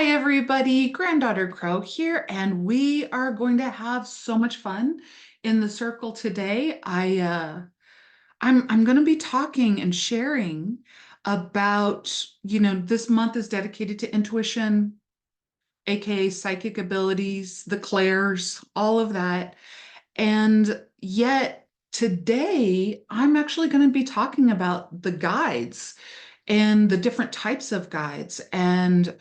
Hi everybody, Granddaughter Crow here, and we are going to have so much fun in the circle today. I'm going to be talking and sharing about, this month is dedicated to intuition, aka psychic abilities, the clairs, all of that. And yet today I'm actually going to be talking about the guides and the different types of guides and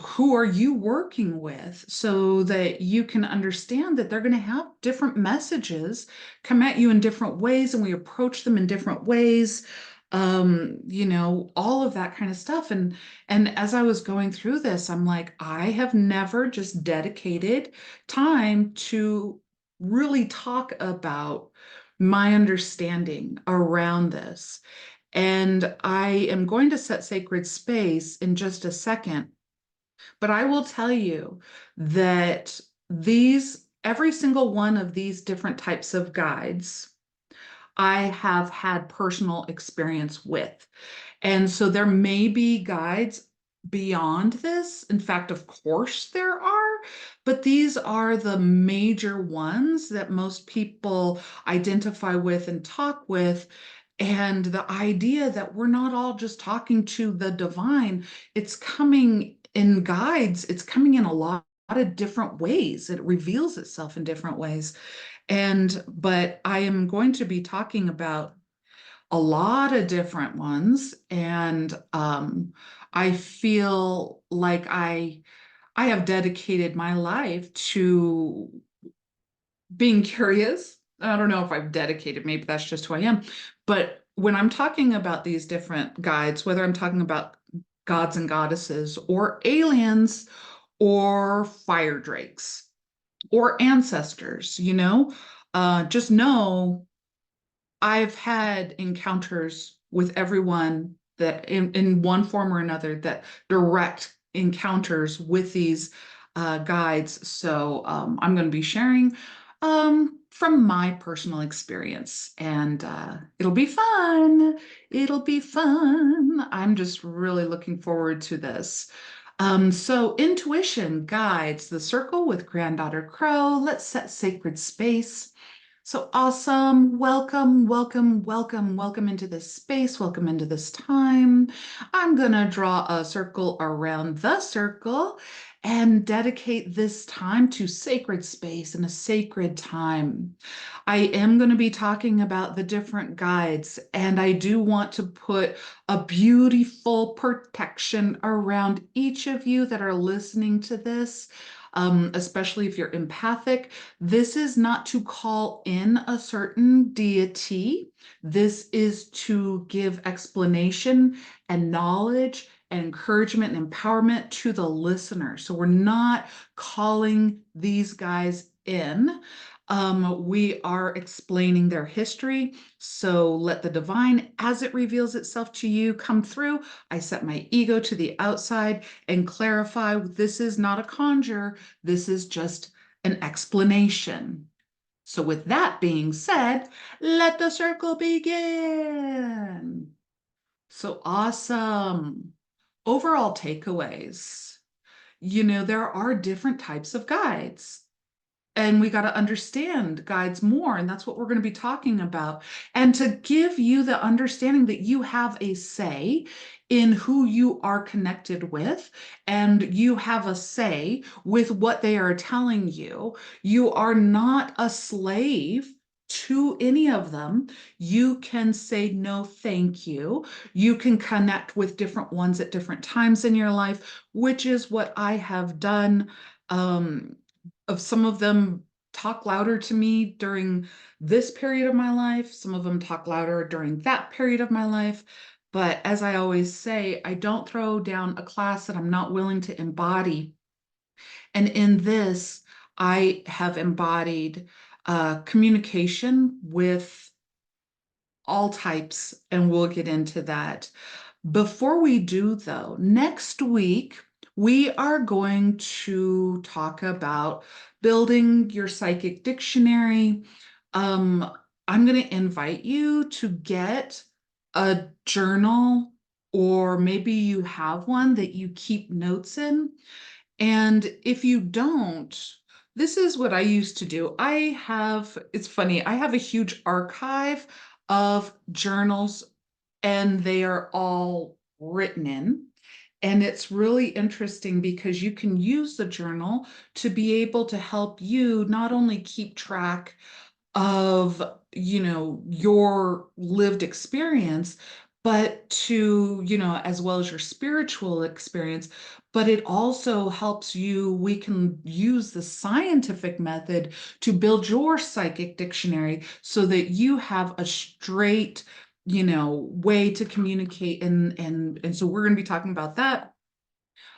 who are you working with so that you can understand that they're going to have different messages come at you in different ways and we approach them in different ways, all of that kind of stuff. And as I was going through this, I'm like, I have never just dedicated time to really talk about my understanding around this. And I am going to set sacred space in just a second, but I will tell you that every single one of these different types of guides, I have had personal experience with. And so there may be guides beyond this. In fact, of course, there are, but these are the major ones that most people identify with and talk with. And the idea that we're not all just talking to the divine, it's coming in guides, it's coming in a lot of different ways. It reveals itself in different ways. But I am going to be talking about a lot of different ones, and I feel like I have dedicated my life to being curious. I don't know if I've dedicated, maybe that's just who I am. But when I'm talking about these different guides, whether I'm talking about gods and goddesses or aliens or fire drakes or ancestors, just know I've had encounters with everyone that in one form or another, that direct encounters with these guides. So I'm going to be sharing from my personal experience, and it'll be fun. It'll be fun. I'm just really looking forward to this. So intuition guides the circle with Granddaughter Crow. Let's set sacred space. So awesome. Welcome, welcome, welcome, welcome into this space. Welcome into this time. I'm going to draw a circle around the circle and dedicate this time to sacred space and a sacred time. I am going to be talking about the different guides, and I do want to put a beautiful protection around each of you that are listening to this. Especially if you're empathic. This is not to call in a certain deity. This is to give explanation and knowledge and encouragement and empowerment to the listener. So we're not calling these guys in. We are explaining their history. So let the divine, as it reveals itself to you, come through. I set my ego to the outside and clarify this is not a conjure. This is just an explanation. So with that being said, let the circle begin. So awesome. Overall takeaways. There are different types of guides. And we got to understand guides more. And that's what we're going to be talking about. And to give you the understanding that you have a say in who you are connected with, and you have a say with what they are telling you. You are not a slave to any of them. You can say no, thank you. You can connect with different ones at different times in your life, which is what I have done. Of some of them talk louder to me during this period of my life. Some of them talk louder during that period of my life. But as I always say, I don't throw down a class that I'm not willing to embody. And in this, I have embodied communication with all types, and we'll get into that. Before we do, though, next week, we are going to talk about building your psychic dictionary. I'm going to invite you to get a journal or maybe you have one that you keep notes in. And if you don't, this is what I used to do. It's funny, I have a huge archive of journals, and they are all written in. And it's really interesting because you can use the journal to be able to help you not only keep track of, your lived experience, but to, as well as your spiritual experience, but it also helps you. We can use the scientific method to build your psychic dictionary so that you have a straight, way to communicate. And so we're going to be talking about that.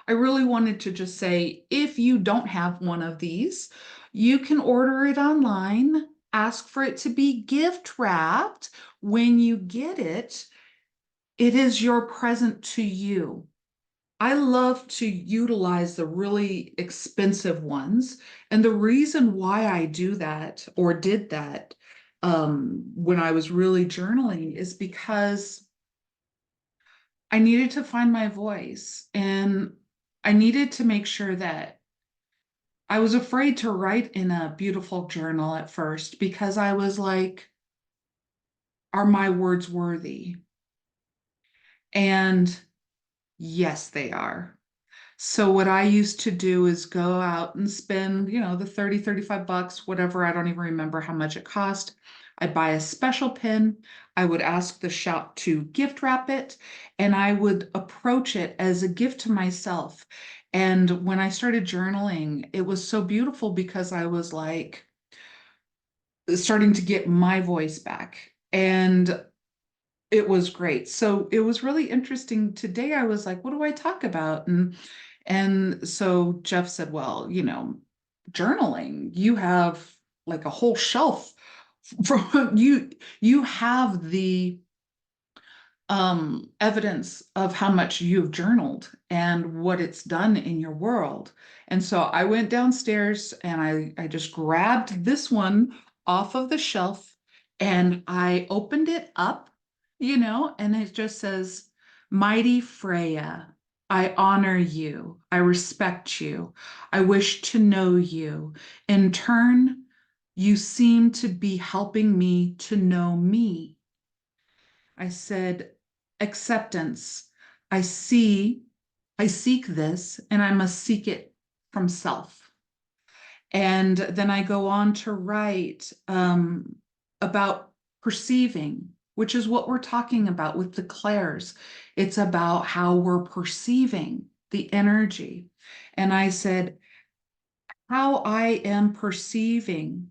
I really wanted to just say, if you don't have one of these, you can order it online, ask for it to be gift wrapped. When you get it, it is your present to you. I love to utilize the really expensive ones. And the reason why I do that or did that when I was really journaling is because I needed to find my voice, and I needed to make sure that I was afraid to write in a beautiful journal at first because I was like, are my words worthy? And yes, they are. So what I used to do is go out and spend, the 30, 35 bucks, whatever. I don't even remember how much it cost. I'd buy a special pin. I would ask the shop to gift wrap it, and I would approach it as a gift to myself. And when I started journaling, it was so beautiful because I was like starting to get my voice back. And it was great. So it was really interesting. Today I was like, what do I talk about? And so Jeff said, well, journaling, you have like a whole shelf from you have the evidence of how much you've journaled and what it's done in your world. And so I went downstairs and I just grabbed this one off of the shelf and I opened it up, and it just says, Mighty Freya, I honor you. I respect you. I wish to know you. In turn, you seem to be helping me to know me. I said, acceptance. I see, I seek this, and I must seek it from self. And then I go on to write about perceiving, which is what we're talking about with the clairs. It's about how we're perceiving the energy. And I said, how I am perceiving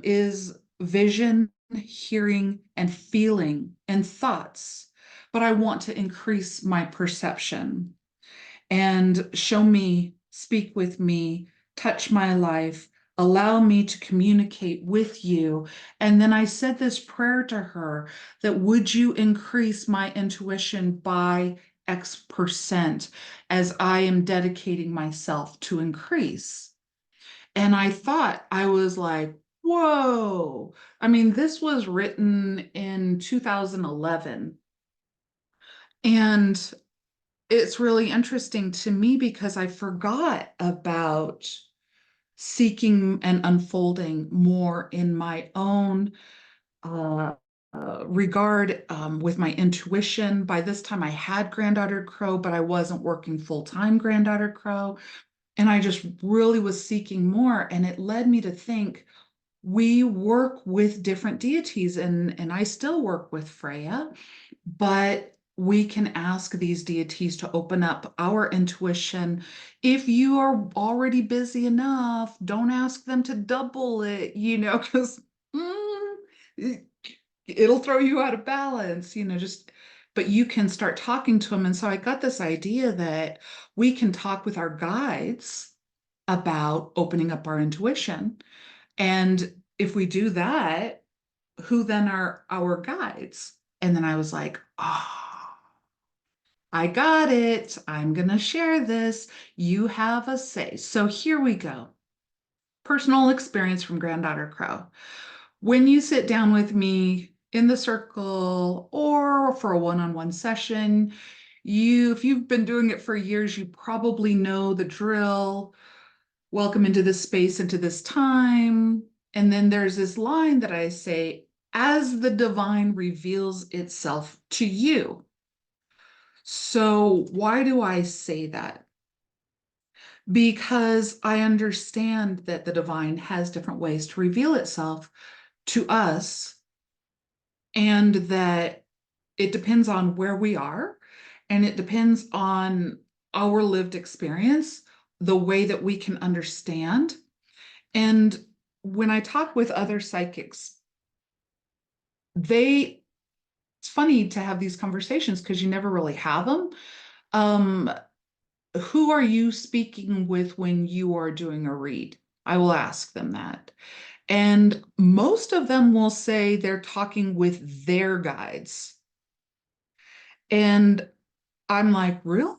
is vision, hearing, and feeling and thoughts. But I want to increase my perception and show me, speak with me, touch my life, allow me to communicate with you. And then I said this prayer to her that would you increase my intuition by X% as I am dedicating myself to increase. And I thought, I was like, whoa. I mean, this was written in 2011. And it's really interesting to me because I forgot about seeking and unfolding more in my own uh, regard with my intuition. By this time, I had Granddaughter Crow, but I wasn't working full time Granddaughter Crow. And I just really was seeking more. And it led me to think we work with different deities, and I still work with Freya, but we can ask these deities to open up our intuition. If you are already busy enough, don't ask them to double it, because it'll throw you out of balance, just, but you can start talking to them. And so I got this idea that we can talk with our guides about opening up our intuition. And if we do that, who then are our guides? And then I was like, oh, I got it. I'm going to share this. You have a say. So here we go. Personal experience from Granddaughter Crow. When you sit down with me in the circle or for a one-on-one session. If you've been doing it for years, you probably know the drill. Welcome into this space, into this time. And then there's this line that I say, as the divine reveals itself to you. So why do I say that? Because I understand that the divine has different ways to reveal itself to us, and that it depends on where we are, and it depends on our lived experience, the way that we can understand. And when I talk with other psychics, they it's funny to have these conversations because you never really have them. Um, who are you speaking with when you are doing a read? I will ask them that. And most of them will say they're talking with their guides. And I'm like, really?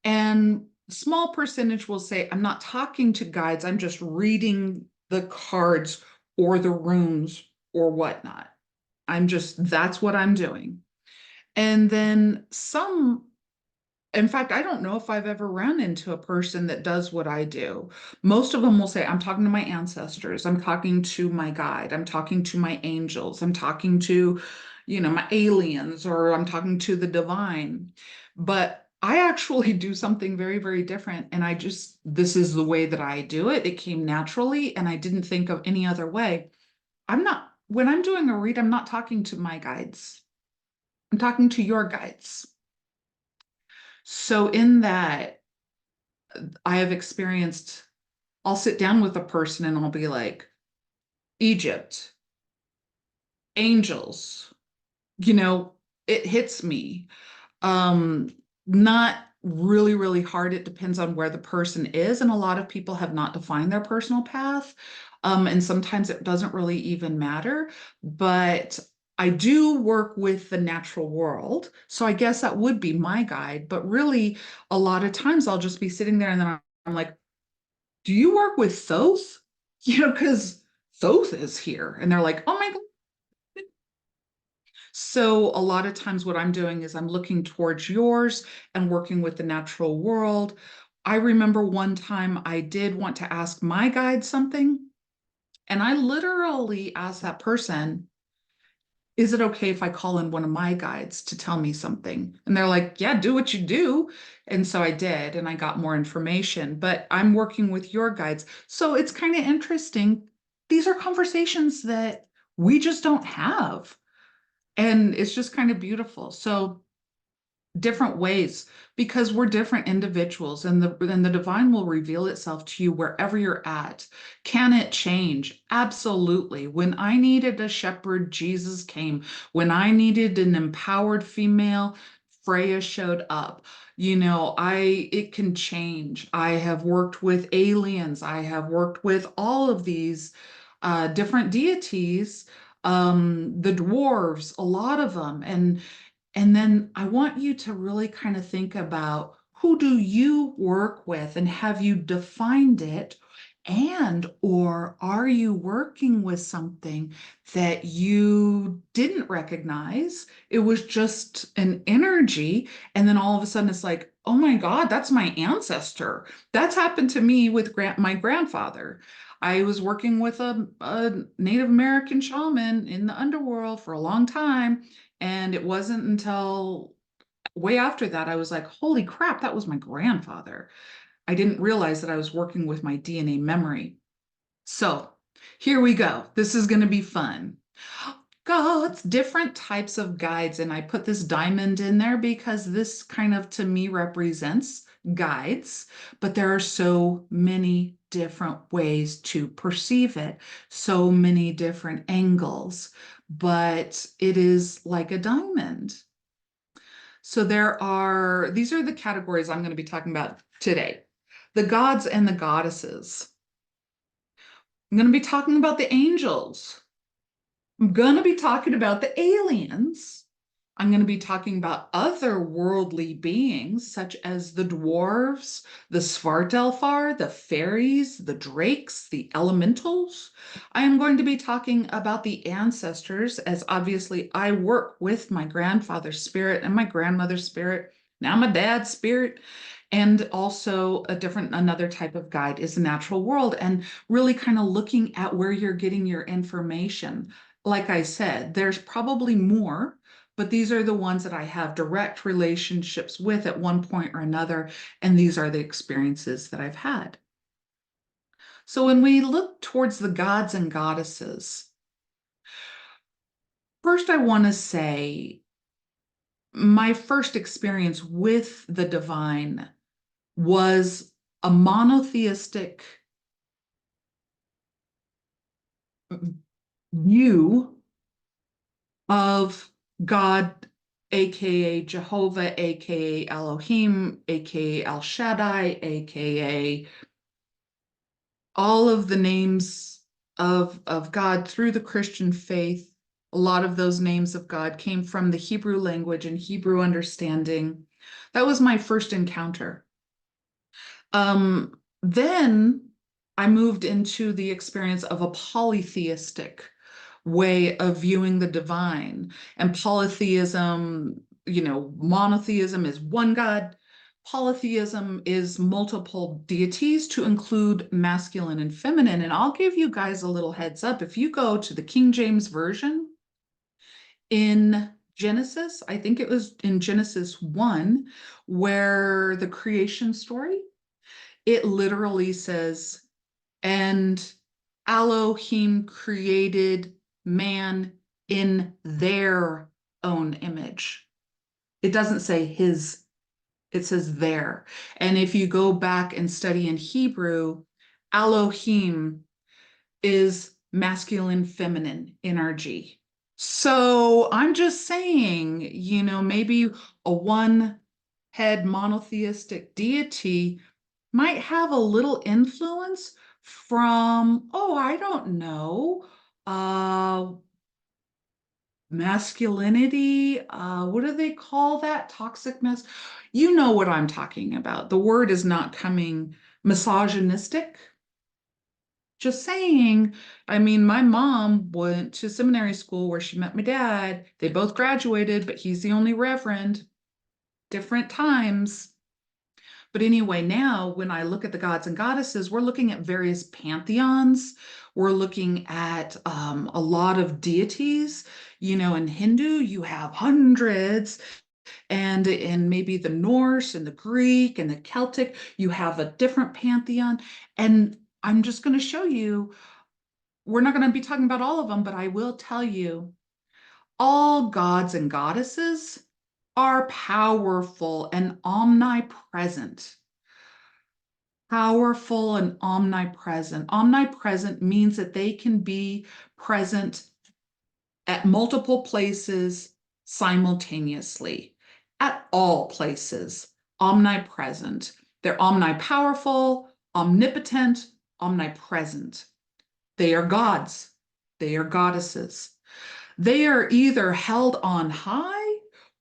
And small percentage will say, I'm not talking to guides, I'm just reading the cards or the runes or whatnot. That's what I'm doing. And then some, in fact, I don't know if I've ever run into a person that does what I do. Most of them will say, I'm talking to my ancestors, I'm talking to my guide, I'm talking to my angels, I'm talking to, my aliens, or I'm talking to the divine. But I actually do something very, very different. And this is the way that I do it. It came naturally, and I didn't think of any other way. When I'm doing a read, I'm not talking to my guides, I'm talking to your guides. So in that, I have experienced, I'll sit down with a person and I'll be like, Egypt, angels, you know, it hits me. Um, Not really, really hard. It depends on where the person is. And a lot of people have not defined their personal path. And sometimes it doesn't really even matter. But I do work with the natural world. So I guess that would be my guide. But really, a lot of times I'll just be sitting there and then I'm like, do you work with Thoth? Because Thoth is here. And they're like, oh my God. So a lot of times what I'm doing is I'm looking towards yours and working with the natural world. I remember one time I did want to ask my guide something, and I literally asked that person, is it okay if I call in one of my guides to tell me something? And they're like, yeah, do what you do. And so I did, and I got more information, but I'm working with your guides. So it's kind of interesting. These are conversations that we just don't have. And it's just kind of beautiful. So different ways, because we're different individuals, and the divine will reveal itself to you wherever you're at. Can it change? Absolutely. When I needed a shepherd, Jesus came. When I needed an empowered female, Freya showed up. It can change. I have worked with aliens, I have worked with all of these different deities, the dwarves, a lot of them. And then I want you to really kind of think about, who do you work with, and have you defined it? And or are you working with something that you didn't recognize? It was just an energy. And then all of a sudden it's like, oh my God, that's my ancestor. That's happened to me with my grandfather. I was working with a Native American shaman in the underworld for a long time. And it wasn't until way after that I was like, holy crap, that was my grandfather. I didn't realize that I was working with my DNA memory. So here we go. This is going to be fun. God's different types of guides. And I put this diamond in there because this kind of to me represents guides, but there are so many different ways to perceive it, so many different angles, but it is like a diamond. So these are the categories I'm going to be talking about today. The gods and the goddesses. I'm going to be talking about the angels. I'm going to be talking about the aliens. I'm going to be talking about otherworldly beings such as the dwarves, the Svartalfar, the fairies, the drakes, the elementals. I am going to be talking about the ancestors, as obviously I work with my grandfather's spirit and my grandmother's spirit, now my dad's spirit. And also another type of guide is the natural world, and really kind of looking at where you're getting your information. Like I said, there's probably more, but these are the ones that I have direct relationships with at one point or another, and these are the experiences that I've had. So when we look towards the gods and goddesses, first I want to say my first experience with the divine was a monotheistic view of God, aka Jehovah, aka Elohim, aka El Shaddai, aka all of the names of God through the Christian faith. A lot of those names of God came from the Hebrew language and Hebrew understanding. That was my first encounter. Then I moved into the experience of a polytheistic way of viewing the divine. And polytheism, monotheism is one God. Polytheism is multiple deities to include masculine and feminine. And I'll give you guys a little heads up. If you go to the King James Version in Genesis, I think it was in Genesis 1, where the creation story, it literally says, and Elohim created man in their own image. It doesn't say his, it says their. And if you go back and study in Hebrew, Elohim is masculine, feminine energy. So I'm just saying, maybe a one head monotheistic deity might have a little influence from, oh, I don't know, masculinity. What do they call that? Toxic mess. You know what I'm talking about. The word is not coming misogynistic. Just saying. I mean, my mom went to seminary school where she met my dad. They both graduated, but he's the only reverend. Different times. But anyway, now when I look at the gods and goddesses, we're looking at various pantheons. We're looking at a lot of deities. In Hindu, you have hundreds, and in maybe the Norse and the Greek and the Celtic, you have a different pantheon. And I'm just going to show you, we're not going to be talking about all of them, but I will tell you all gods and goddesses are powerful and omnipresent. Powerful and omnipresent. Omnipresent means that they can be present at multiple places simultaneously, at all places, omnipresent. They're omnipowerful, omnipotent, omnipresent. They are gods, they are goddesses. They are either held on high,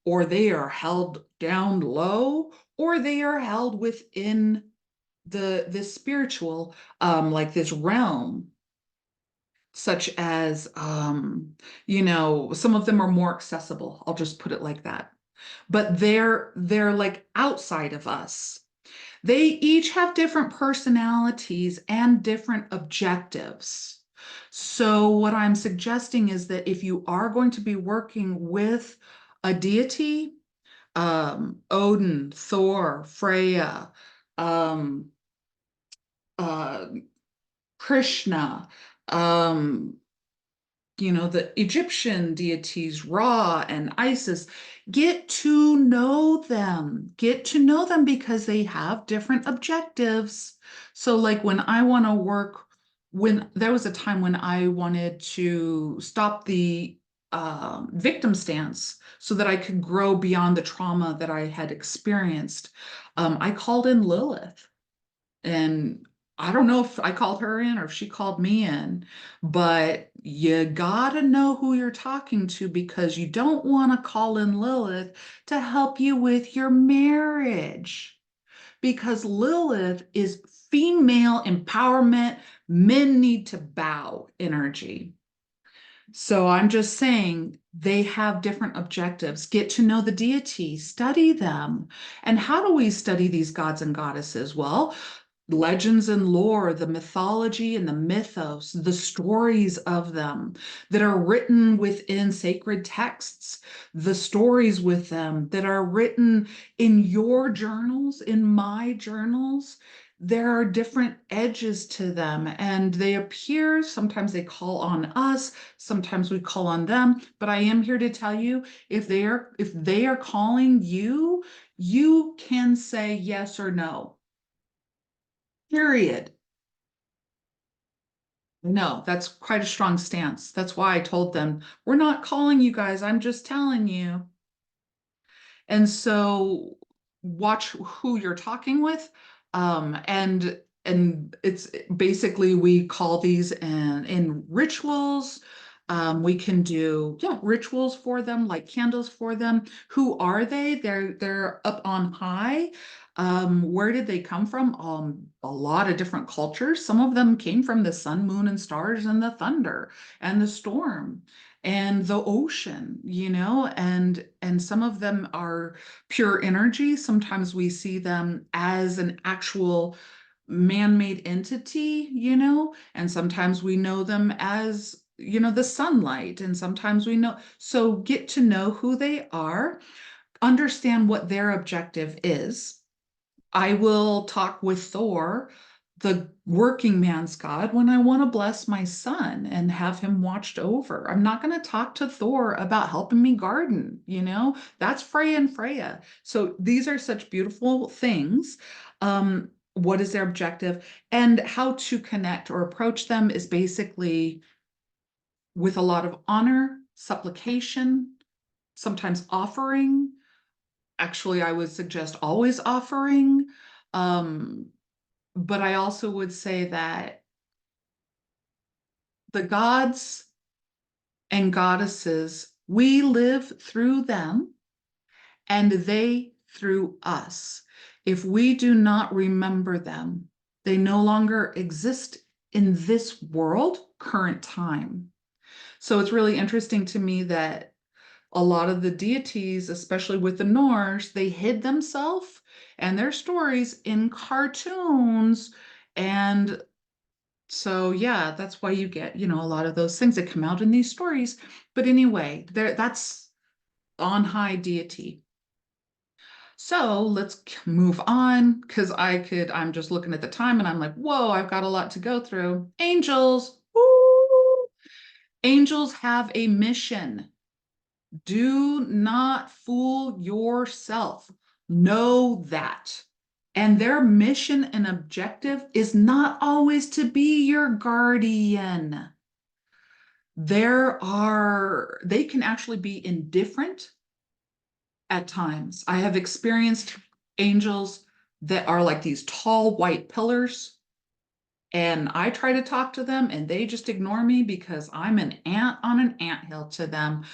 or they are held down low, or they are held within this spiritual, like this realm, such as, some of them are more accessible. I'll just put it like that. But they're like outside of us. They each have different personalities and different objectives. So what I'm suggesting is that if you are going to be working with a deity, Odin, Thor, Freya, um, uh, Krishna, um, the Egyptian deities, Ra and Isis, get to know them. Get to know them because they have different objectives. So, like when I want to work, when there was a time when I wanted to stop the victim stance so that I could grow beyond the trauma that I had experienced, I called in Lilith. And I don't know if I called her in or if she called me in, but you gotta know who you're talking to because you don't want to call in Lilith to help you with your marriage. Because Lilith is female empowerment, men need to bow energy. So I'm just saying they have different objectives. Get to know the deity, study them. And how do we study these gods and goddesses? Well, legends and lore, the mythology and the mythos, the stories of them that are written within sacred texts, the stories with them that are written in your journals, in my journals. There are different edges to them, and they appear, sometimes they call on us, sometimes we call on them. But I am here to tell you, if they are calling you, you can say yes or no. Period. No, that's quite a strong stance. That's why I told them, we're not calling you guys. I'm just telling you. And so watch who you're talking with. And it's basically we call these in rituals. We can do rituals for them, like candles for them. Who are they? They're up on high. Where did they come from? A lot of different cultures. Some of them came from the sun, moon, and stars, and the thunder and the storm and the ocean, and some of them are pure energy. Sometimes we see them as an actual man-made entity, and sometimes we know them as, the sunlight, and sometimes we know. So get to know who they are, understand what their objective is. I will talk with Thor, the working man's god, when I want to bless my son and have him watched over. I'm not going to talk to Thor about helping me garden, That's Freya and Freya. So these are such beautiful things. What is their objective? And how to connect or approach them is basically with a lot of honor, supplication, sometimes offering. Actually, I would suggest always offering. Um, but I also would say that the gods and goddesses, we live through them and they through us. If we do not remember them, they no longer exist in this world, current time. So it's really interesting to me that a lot of the deities, especially with the Norse, they hid themselves and their stories in cartoons. And so, yeah, that's why you get, a lot of those things that come out in these stories. But anyway, that's on high deity. So let's move on because I'm just looking at the time and I'm like, whoa, I've got a lot to go through. Angels. Woo! Angels have a mission. Do not fool yourself. Know that. And their mission and objective is not always to be your guardian. They can actually be indifferent at times. I have experienced angels that are like these tall white pillars, and I try to talk to them and they just ignore me because I'm an ant on an anthill to them.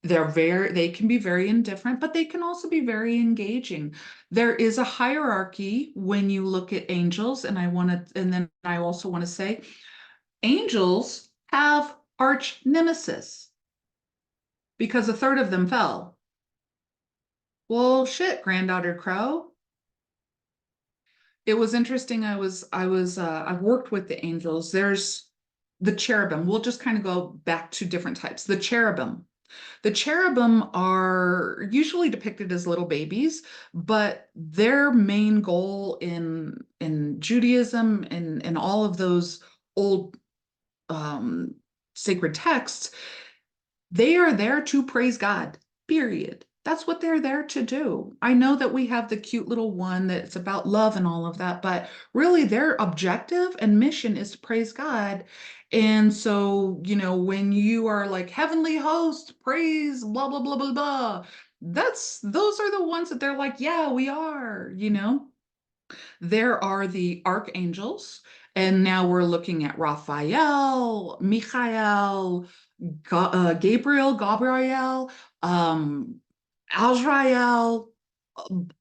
They can be very indifferent, but they can also be very engaging. There is a hierarchy when you look at angels, and then I also want to say angels have arch nemesis because a third of them fell. Well, shit, Granddaughter Crow. It was interesting. I've worked with the angels. There's the cherubim. We'll just kind of go back to different types. The cherubim. The cherubim are usually depicted as little babies, but their main goal in Judaism and all of those old um, sacred texts, they are there to praise God, period. That's what they're there to do. I know that we have the cute little one that's about love and all of that, but really their objective and mission is to praise God. And so, when you are like heavenly host, praise, blah, blah, blah, blah, blah, those are the ones that they're like, yeah, we are. There are the archangels, And now we're looking at Raphael, Michael, Gabriel, um, Azrael,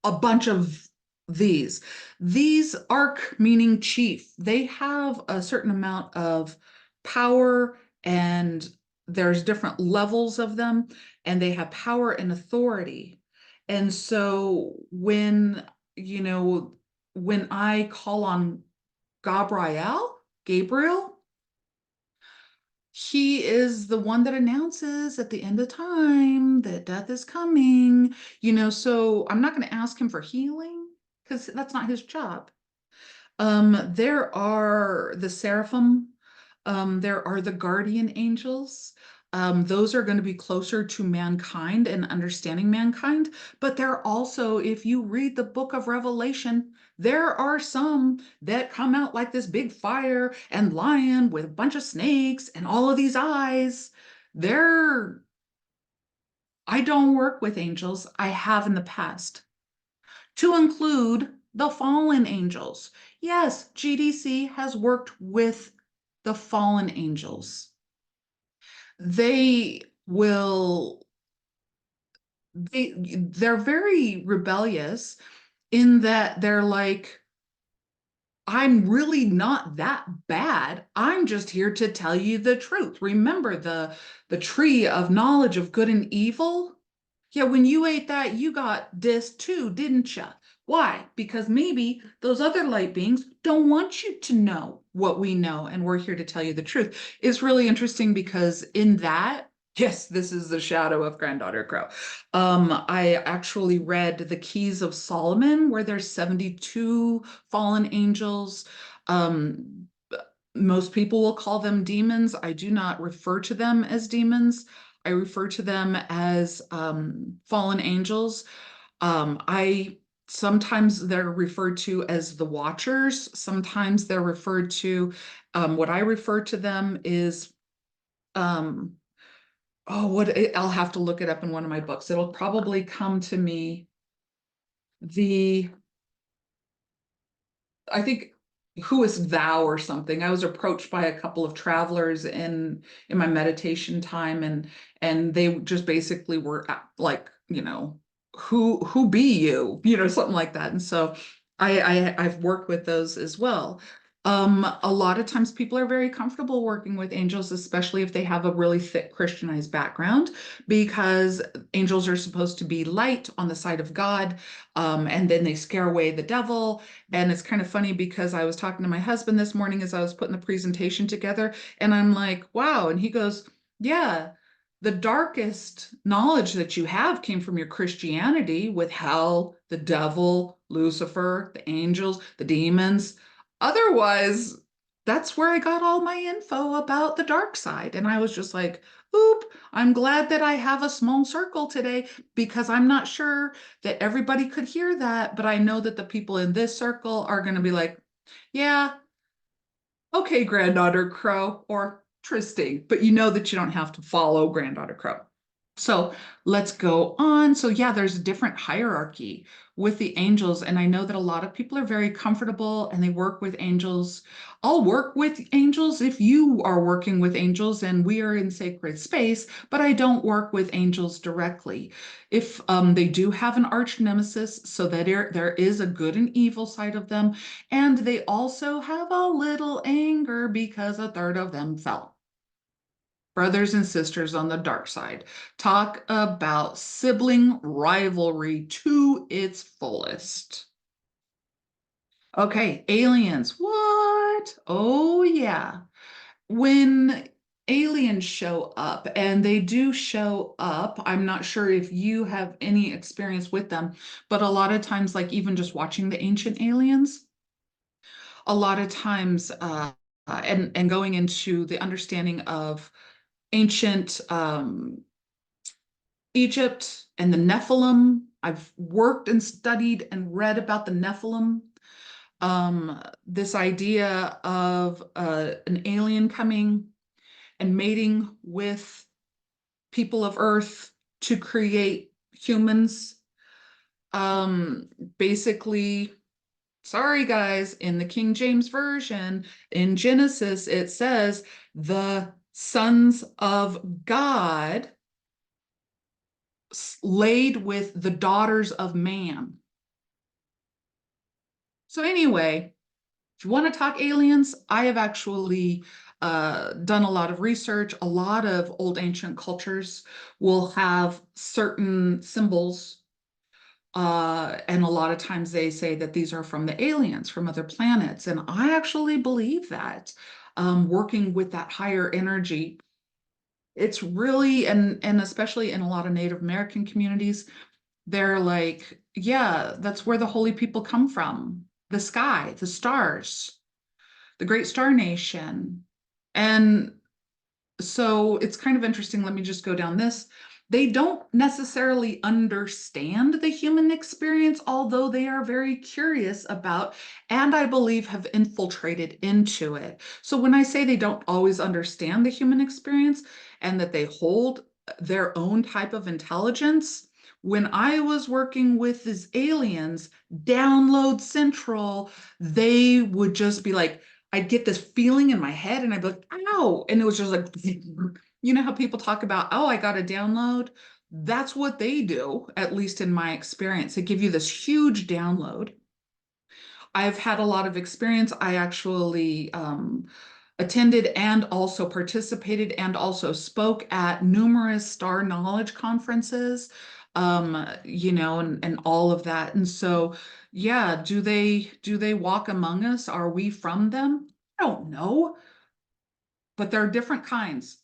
a bunch of these. These arc meaning chief. They have a certain amount of power, and there's different levels of them, and they have power and authority. And so you know, when I call on Gabriel, he is the one that announces at the end of time that death is coming, so I'm not going to ask him for healing because that's not his job. There are the seraphim. There are the guardian angels. Those are going to be closer to mankind and understanding mankind. But there also, if you read the book of Revelation, there are some that come out like this big fire and lion with a bunch of snakes and all of these eyes. They're, I don't work with angels. I have in the past, to include the fallen angels. Yes, GDC has worked with the fallen angels. They will, they're very rebellious in that they're like, I'm really not that bad. I'm just here to tell you the truth. Remember the tree of knowledge of good and evil? Yeah, when you ate that, you got this too, didn't you? Why? Because maybe those other light beings don't want you to know what we know, and we're here to tell you the truth. It's really interesting because in that, yes, this is the shadow of Granddaughter Crow. I actually read The Keys of Solomon, where there's 72 fallen angels. Um, Most people will call them demons. I do not refer to them as demons. I refer to them as fallen angels. I Sometimes they're referred to as the Watchers. Sometimes they're referred to. What I refer to them is um, I'll have to look it up in one of my books. It'll probably come to me. The I think, who is thou or something. I was approached by a couple of travelers in my meditation time, and they just basically were like, who be you, something like that. And so I've worked with those as well. A lot of times people are very comfortable working with angels, especially if they have a really thick Christianized background, because angels are supposed to be light on the side of God, and then they scare away the devil. And it's kind of funny because I was talking to my husband this morning as I was putting the presentation together, and I'm like, wow. And he goes, yeah, the darkest knowledge that you have came from your Christianity with hell, the devil, Lucifer, the angels, the demons. Otherwise, that's where I got all my info about the dark side. And I was just like, oop, I'm glad that I have a small circle today, because I'm not sure that everybody could hear that, but I know that the people in this circle are going to be like, yeah, okay, Granddaughter Crow or Tristing, but you know that you don't have to follow Granddaughter Crow. So let's go on. So, yeah, there's a different hierarchy with the angels. And I know that a lot of people are very comfortable and they work with angels. I'll work with angels if you are working with angels and we are in sacred space, but I don't work with angels directly. If they do have an arch nemesis, so that there is a good and evil side of them, and they also have a little anger because a third of them fell. Brothers and sisters on the dark side. Talk about sibling rivalry to its fullest. Okay, aliens. What? Oh, yeah. When aliens show up, and they do show up, I'm not sure if you have any experience with them, but a lot of times, like even just watching the Ancient Aliens, a lot of times, and going into the understanding of ancient Egypt and the Nephilim. I've worked and studied and read about the Nephilim. This idea of an alien coming and mating with people of Earth to create humans. Um, Basically, Sorry, guys, in the King James Version, in Genesis, it says the sons of God laid with the daughters of man. So, anyway, if you want to talk aliens, I have actually done a lot of research. A lot of old ancient cultures will have certain symbols, and a lot of times they say that these are from the aliens from other planets. And I actually believe that, working with that higher energy, it's really, and especially in a lot of Native American communities, they're like, yeah, that's where the holy people come from, the sky, the stars, the Great Star Nation. And so it's kind of interesting. Let me just go down this. They don't necessarily understand the human experience, although they are very curious about, and I believe have infiltrated into it. So when I say they don't always understand the human experience and that they hold their own type of intelligence, when I was working with these aliens, Download Central, they would just be like, I'd get this feeling in my head and I'd be like, ow. And it was just like, you know how people talk about, oh, I got a download? That's what they do, at least in my experience. They give you this huge download. I've had a lot of experience. I actually attended and also participated and also spoke at numerous star knowledge conferences, and all of that. And so, yeah, do they walk among us? Are we from them? I don't know, but there are different kinds.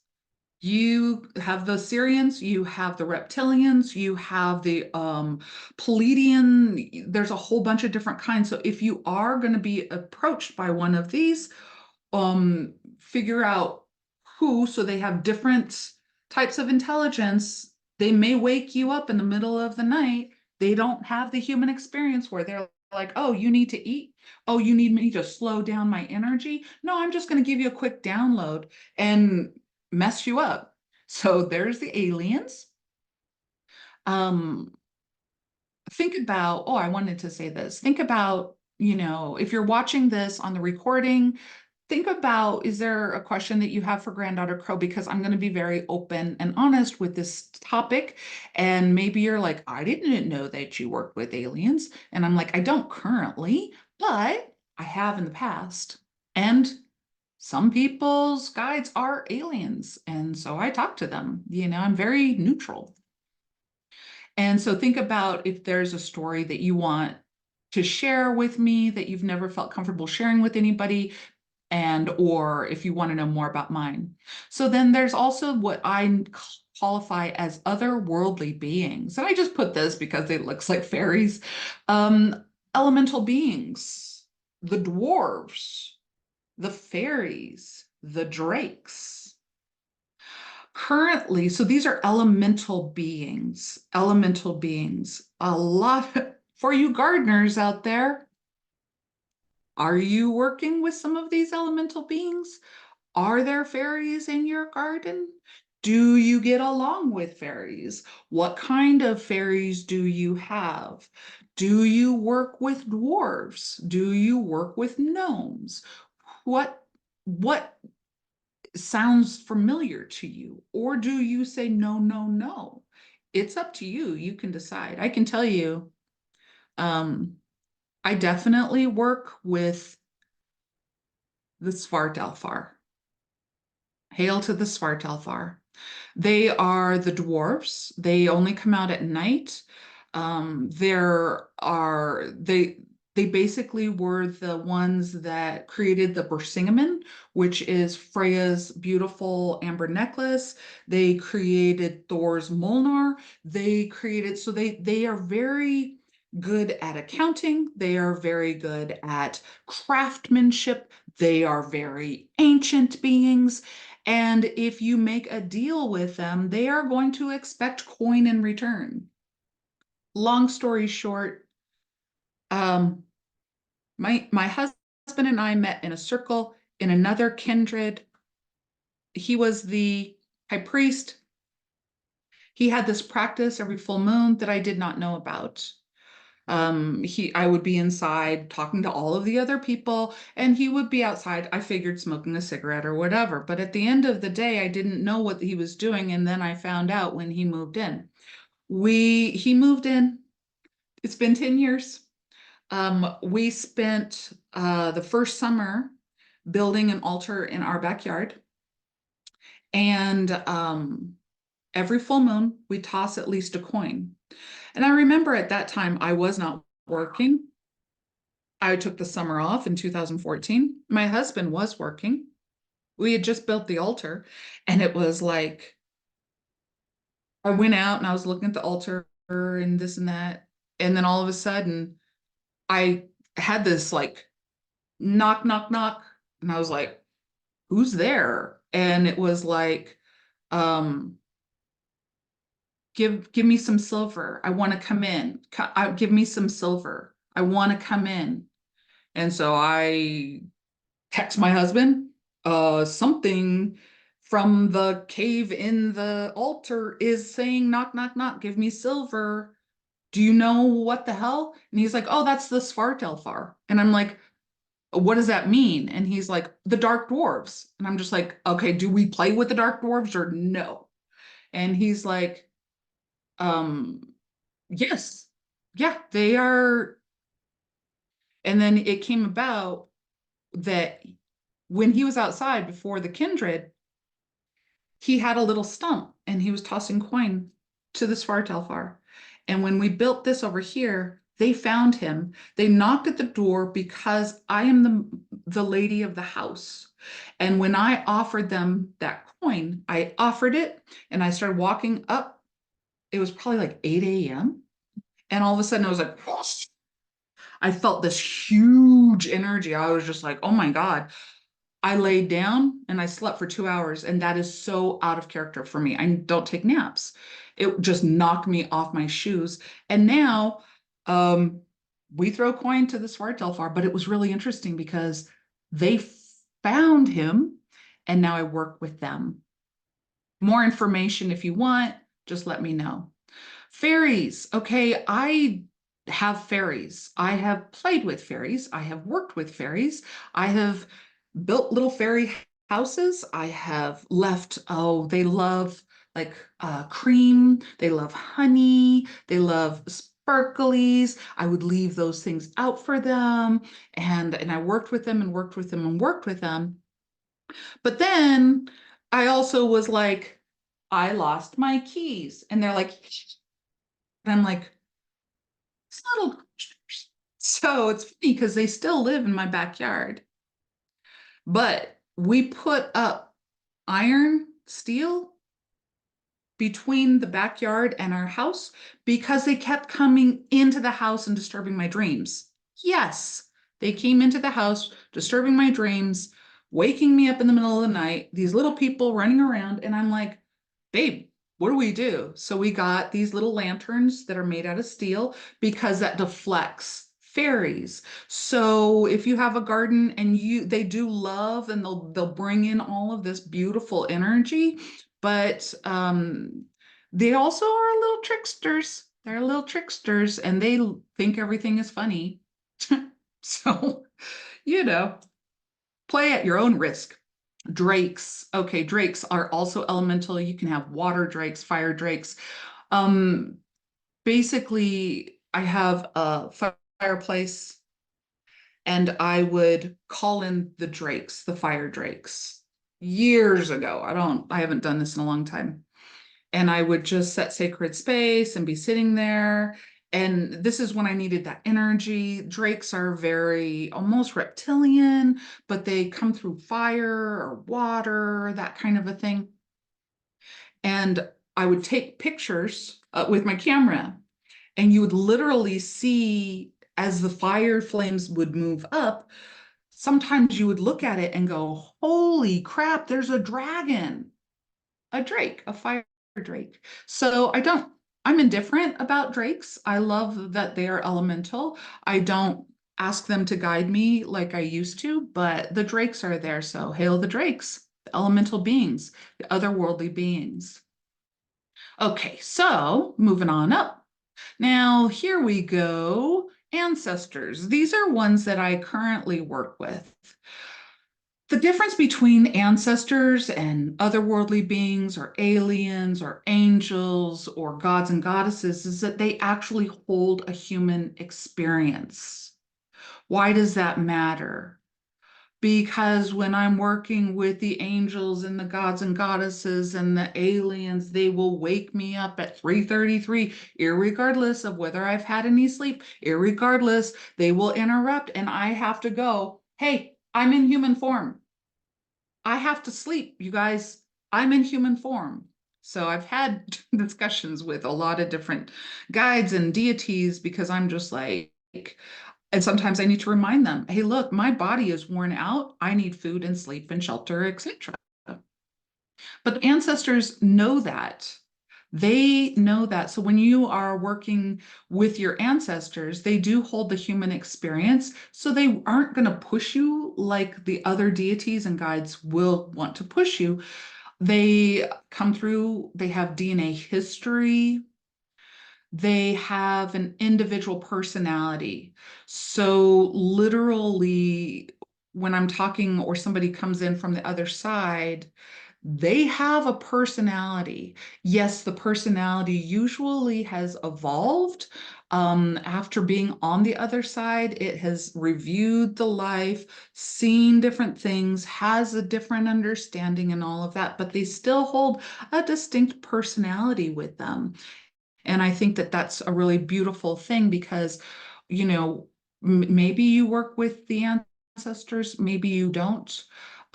You have the Syrians, you have the reptilians, you have the Pleiadian. There's a whole bunch of different kinds. So if you are going to be approached by one of these, figure out who, so they have different types of intelligence. They may wake you up in the middle of the night. They don't have the human experience where they're like, oh, you need to eat. Oh, you need me to slow down my energy. No, I'm just going to give you a quick download and mess you up. So there's the aliens. Um, think about, oh, I wanted to say this. Think about, if you're watching this on the recording, think about, is there a question that you have for Granddaughter Crow? Because I'm going to be very open and honest with this topic. And maybe you're like, I didn't know that you worked with aliens. And I'm like, I don't currently, but I have in the past. And some people's guides are aliens. And so I talk to them. I'm very neutral. And so think about if there's a story that you want to share with me that you've never felt comfortable sharing with anybody, and or if you want to know more about mine. So then there's also what I qualify as otherworldly beings. And I just put this because it looks like fairies. Um, Elemental beings, the dwarves, the fairies, the drakes. Currently, so these are elemental beings, elemental beings. A lot for you gardeners out there. Are you working with some of these elemental beings? Are there fairies in your garden? Do you get along with fairies? What kind of fairies do you have? Do you work with dwarves? Do you work with gnomes? What sounds familiar to you? Or do you say no, no, no? It's up to you. You can decide. I can tell you, um, I definitely work with the Svartalfar. Hail to the Svartalfar. They are the dwarfs. They only come out at night. There are they basically were the ones that created the Bersingamen, which is Freya's beautiful amber necklace. They created Thor's Molnar. They are very good at accounting. They are very good at craftsmanship. They are very ancient beings. And if you make a deal with them, they are going to expect coin in return. Long story short, um, my husband and I met in a circle in another kindred. He was the high priest. He had this practice every full moon that I did not know about. I would be inside talking to all of the other people, and he would be outside. I figured smoking a cigarette or whatever. But at the end of the day, I didn't know what he was doing. And then I found out when he moved in. He moved in. It's been 10 years. We spent the first summer building an altar in our backyard. And every full moon, we toss at least a coin. And I remember at that time, I was not working. I took the summer off in 2014. My husband was working. We had just built the altar, and it was like I went out and I was looking at the altar and this and that. And then all of a sudden, I had this like knock, knock, knock. And I was like, who's there? And it was like, um, give me some silver. I want to come in. Give me some silver. I want to come in. And so I text my husband, something from the cave in the altar is saying, knock, knock, knock, give me silver. Do you know what the hell? And he's like, oh, that's the Svartalfar. And I'm like, what does that mean? And he's like, the dark dwarves. And I'm just like, okay, do we play with the dark dwarves or no? And he's like, um, yes, yeah, they are. And then it came about that when he was outside before the kindred, he had a little stump and he was tossing coin to the Svartalfar. And when we built this over here, they found him. They knocked at the door because I am the lady of the house. And when I offered them that coin, I offered it and I started walking up. It was probably like 8 a.m. And all of a sudden I was like, I felt this huge energy. I was just like, oh my God. I laid down and I slept for 2 hours, and that is so out of character for me. I don't take naps. It just knocked me off my shoes. And now we throw coin to the Svartalfar, but it was really interesting because they found him, and now I work with them. More information if you want, just let me know. Fairies. Okay, I have fairies. I have played with fairies. I have worked with fairies. I have built little fairy houses. I have left, oh, they love like cream. They love honey. They love sparklies. I would leave those things out for them. And I worked with them and worked with them and worked with them. But then I also was like, I lost my keys. And they're like, and I'm like, it's little. So it's funny because they still live in my backyard. But we put up iron, steel between the backyard and our house because they kept coming into the house and disturbing my dreams. Yes, they came into the house, disturbing my dreams, waking me up in the middle of the night, these little people running around. And I'm like, babe, what do we do? So we got these little lanterns that are made out of steel because that deflects fairies. So if you have a garden and they do love and they'll bring in all of this beautiful energy, but they also are little tricksters. They're little tricksters and they think everything is funny. So, you know, play at your own risk. Drakes. Okay, drakes are also elemental. You can have water drakes, fire drakes. Um, Basically, I have a fireplace and I would call in the drakes, the fire drakes, years ago. I haven't done this in a long time. And I would just set sacred space and be sitting there. And this is when I needed that energy. Drakes are very almost reptilian, but they come through fire or water, that kind of a thing. And I would take pictures with my camera, and you would literally see as the fire flames would move up. Sometimes you would look at it and go, holy crap, there's a dragon, a drake, a fire drake. So I'm indifferent about drakes. I love that they are elemental. I don't ask them to guide me like I used to, but the drakes are there. So hail the drakes, the elemental beings, the otherworldly beings. Okay, so moving on up. Now, here we go. Ancestors. These are ones that I currently work with. The difference between ancestors and otherworldly beings or aliens or angels or gods and goddesses is that they actually hold a human experience. Why does that matter? Because when I'm working with the angels and the gods and goddesses and the aliens, they will wake me up at 3:33, irregardless of whether I've had any sleep, irregardless, they will interrupt and I have to go, hey, I'm in human form. I have to sleep, you guys. I'm in human form. So I've had discussions with a lot of different guides and deities because I'm just like, and sometimes I need to remind them, hey, look, my body is worn out. I need food and sleep and shelter, etc. But ancestors know that. They know that. So when you are working with your ancestors, they do hold the human experience. So they aren't going to push you like the other deities and guides will want to push you. They come through, they have DNA history, they have an individual personality. So, literally, when I'm talking or somebody comes in from the other side, they have a personality. Yes, the personality usually has evolved after being on the other side. It has reviewed the life, seen different things, has a different understanding, and all of that, but they still hold a distinct personality with them. And I think that that's a really beautiful thing because, you know, maybe you work with the ancestors, maybe you don't.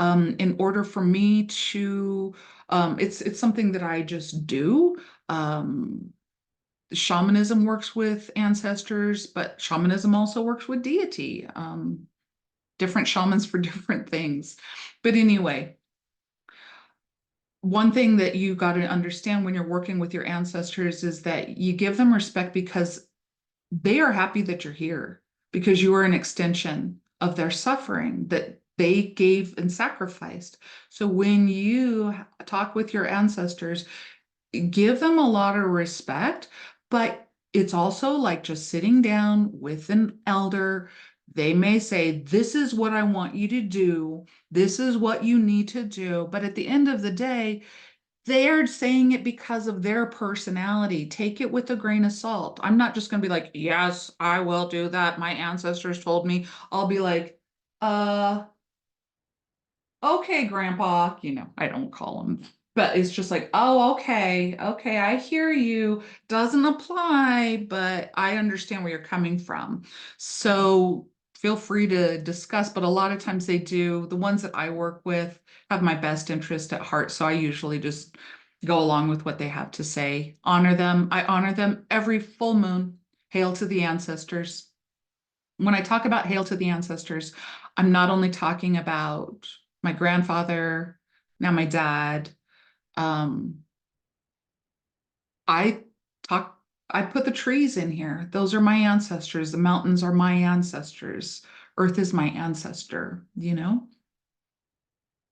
In order for me to, it's something that I just do. Um, Shamanism works with ancestors, but shamanism also works with deity. Different shamans for different things. But anyway, one thing that you got to understand when you're working with your ancestors is that you give them respect because they are happy that you're here, because you are an extension of their suffering that they gave and sacrificed. So when you talk with your ancestors, give them a lot of respect, but it's also like just sitting down with an elder. They may say, this is what I want you to do. This is what you need to do. But at the end of the day, they're saying it because of their personality. Take it with a grain of salt. I'm not just going to be like, yes, I will do that. My ancestors told me. I'll be like, uh, okay, grandpa, I don't call him, but it's just like, oh, okay, okay, I hear you. Doesn't apply, but I understand where you're coming from. So feel free to discuss, but a lot of times they do. The ones that I work with have my best interest at heart. So I usually just go along with what they have to say, honor them. I honor them every full moon. Hail to the ancestors. When I talk about hail to the ancestors, I'm not only talking about my grandfather, now my dad. Um, I talk, I put the trees in here. Those are my ancestors. The mountains are my ancestors. Earth is my ancestor.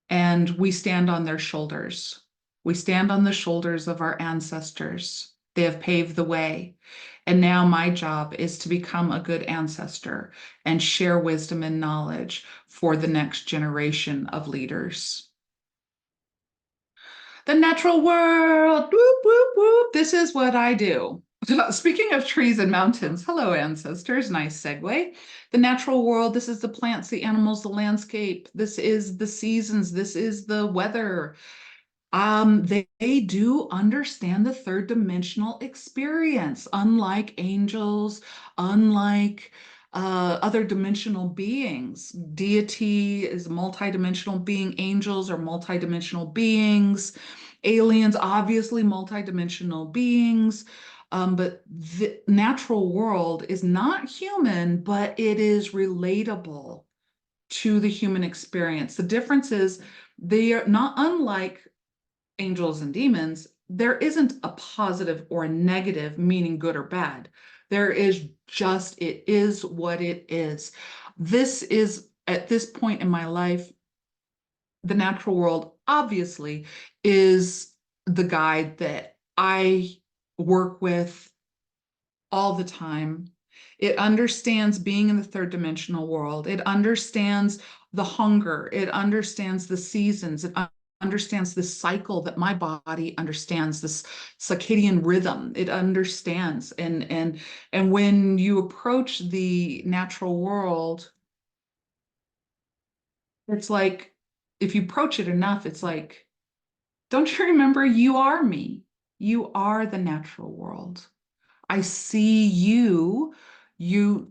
And we stand on their shoulders. We stand on the shoulders of our ancestors. They have paved the way. And now my job is to become a good ancestor and share wisdom and knowledge for the next generation of leaders. The natural world. Whoop, whoop, whoop. This is what I do. Speaking of trees and mountains, hello, ancestors. Nice segue. The natural world. This is the plants, the animals, the landscape. This is the seasons. This is the weather. They do understand the third dimensional experience, unlike angels, unlike other dimensional beings. Deity is a multidimensional being, angels are multidimensional beings, aliens, obviously, multidimensional beings. But the natural world is not human, but it is relatable to the human experience. The difference is they are not unlike angels and demons, there isn't a positive or a negative, meaning good or bad. There is just, it is what it is. This is, at this point in my life, the natural world obviously is the guide that I work with all the time. It understands being in the third dimensional world. It understands the hunger. It understands the seasons. It understands the cycle that my body understands, this circadian rhythm. It understands. And when you approach the natural world, it's like if you approach it enough, it's like, don't you remember you are me? You are the natural world. I see you. You,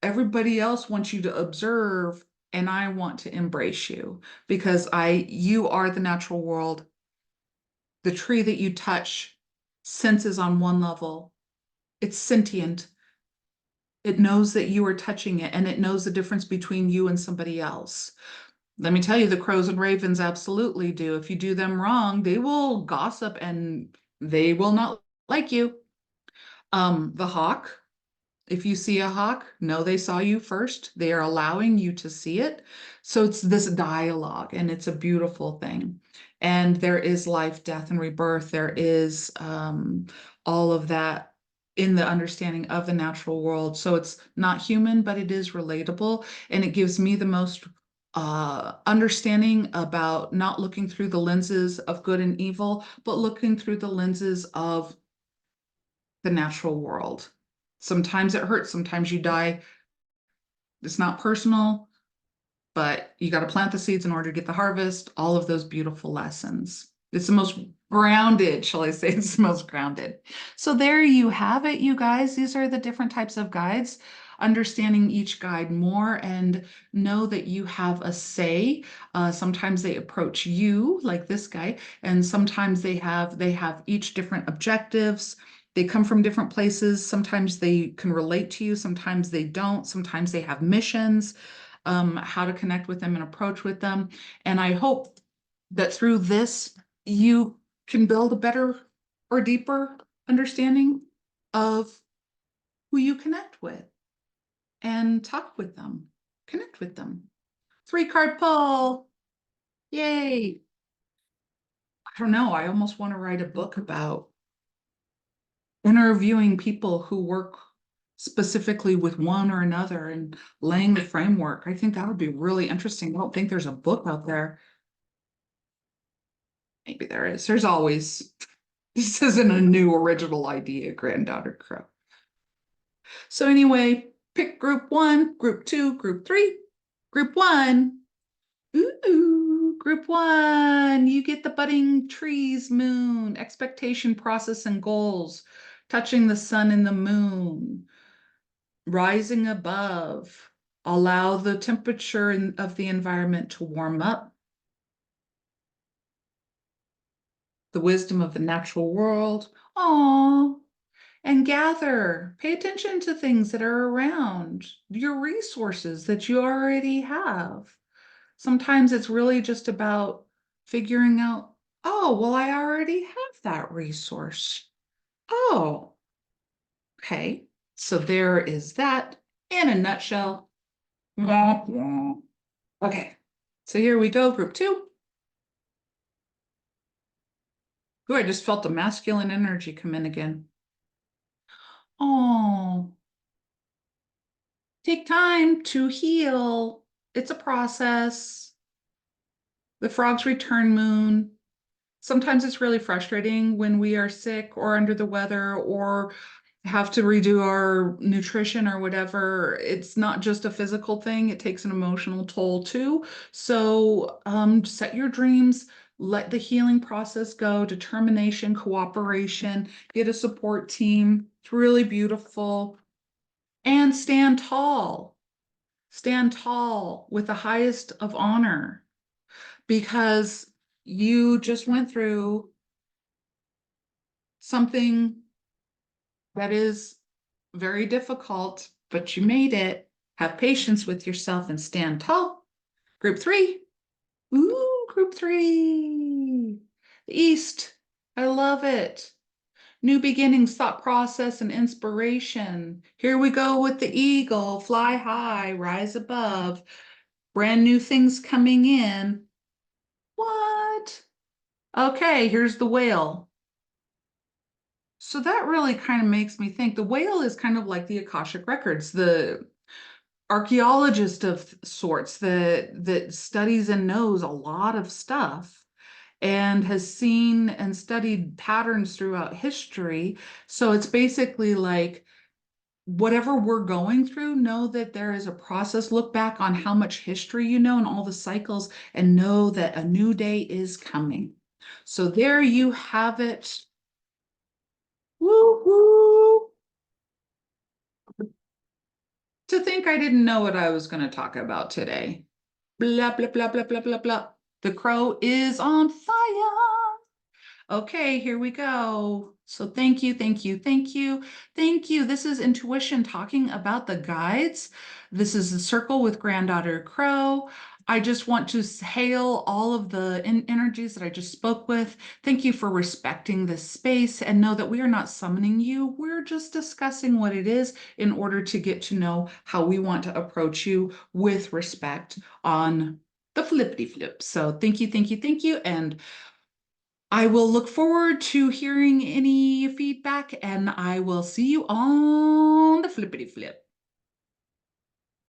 everybody else wants you to observe, and I want to embrace you because you are the natural world. The tree that you touch senses on one level. It's sentient. It knows that you are touching it and it knows the difference between you and somebody else. Let me tell you, the crows and ravens absolutely do. If you do them wrong, they will gossip and they will not like you. The hawk, if you see a hawk, know they saw you first. They are allowing you to see it. So it's this dialogue, and it's a beautiful thing. And there is life, death, and rebirth. There is all of that in the understanding of the natural world. So it's not human, but it is relatable. And it gives me the most understanding about not looking through the lenses of good and evil, but looking through the lenses of the natural world. Sometimes it hurts, sometimes you die. It's not personal, but you got to plant the seeds in order to get the harvest, all of those beautiful lessons. It's the most grounded, shall I say? It's the most grounded. So there you have it, you guys. These are the different types of guides. Understanding each guide more and know that you have a say. Sometimes they approach you, like this guy, and sometimes they have each different objectives. They come from different places. Sometimes they can relate to you, sometimes they don't. Sometimes they have missions, how to connect with them and approach with them. And I hope that through this, you can build a better or deeper understanding of who you connect with and talk with them, connect with them. 3 card pull. Yay. I don't know. I almost want to write a book about interviewing people who work specifically with one or another and laying the framework. I think that would be really interesting. I don't think there's a book out there. Maybe there is. There's always, this isn't a new original idea, Granddaughter Crow. So anyway, pick group 1, group 2, group 3. Group 1. Ooh, group 1. You get the budding trees, moon, expectation, process, and goals, touching the sun and the moon, rising above. Allow the temperature of the environment to warm up. The wisdom of the natural world. Aww. And gather. Pay attention to things that are around, your resources that you already have. Sometimes it's really just about figuring out, oh, well, I already have that resource. Oh, okay. So there is that in a nutshell. Womp womp. Okay. So here we go, group 2. Ooh, I just felt the masculine energy come in again. Oh, take time to heal. It's a process. The frog's return moon. Sometimes it's really frustrating when we are sick or under the weather or have to redo our nutrition or whatever. It's not just a physical thing, it takes an emotional toll too. So set your dreams, let the healing process go, determination, cooperation, get a support team. It's really beautiful. And stand tall. Stand tall with the highest of honor because you just went through something that is very difficult, but you made it. Have patience with yourself and stand tall. Group 3. Ooh, group 3. The East. I love it. New beginnings, thought process, and inspiration. Here we go with the eagle. Fly high, rise above. Brand new things coming in. What? Okay, here's the whale. So that really kind of makes me think the whale is kind of like the Akashic records, the archaeologist of sorts that studies and knows a lot of stuff and has seen and studied patterns throughout history. So it's basically like whatever we're going through, know that there is a process. Look back on how much history you know and all the cycles, and know that a new day is coming. So there you have it. Woo woo. To think I didn't know what I was going to talk about today. Blah, blah, blah, blah, blah, blah, blah. The crow is on fire. Okay, here we go. So thank you, thank you, thank you, thank you. This is Intuition talking about the guides. This is the circle with Granddaughter Crow. I just want to hail all of the energies that I just spoke with. Thank you for respecting this space and know that we are not summoning you. We're just discussing what it is in order to get to know how we want to approach you with respect on the flippity flip. So thank you, thank you, thank you. And I will look forward to hearing any feedback and I will see you on the flippity flip.